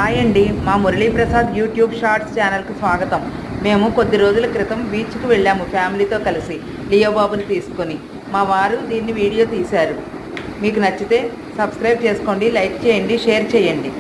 Hi అండి, మా Muraliprasad YouTube shorts ఛానల్కి స్వాగతం. మేము కొద్ది రోజుల క్రితం బీచ్కి వెళ్ళాము ఫ్యామిలీతో కలిసి లియో బాబుని తీసుకొని. మా వారు దీన్ని వీడియో తీశారు. మీకు నచ్చితే సబ్స్క్రైబ్ చేసుకోండి, లైక్ చేయండి, షేర్ చేయండి.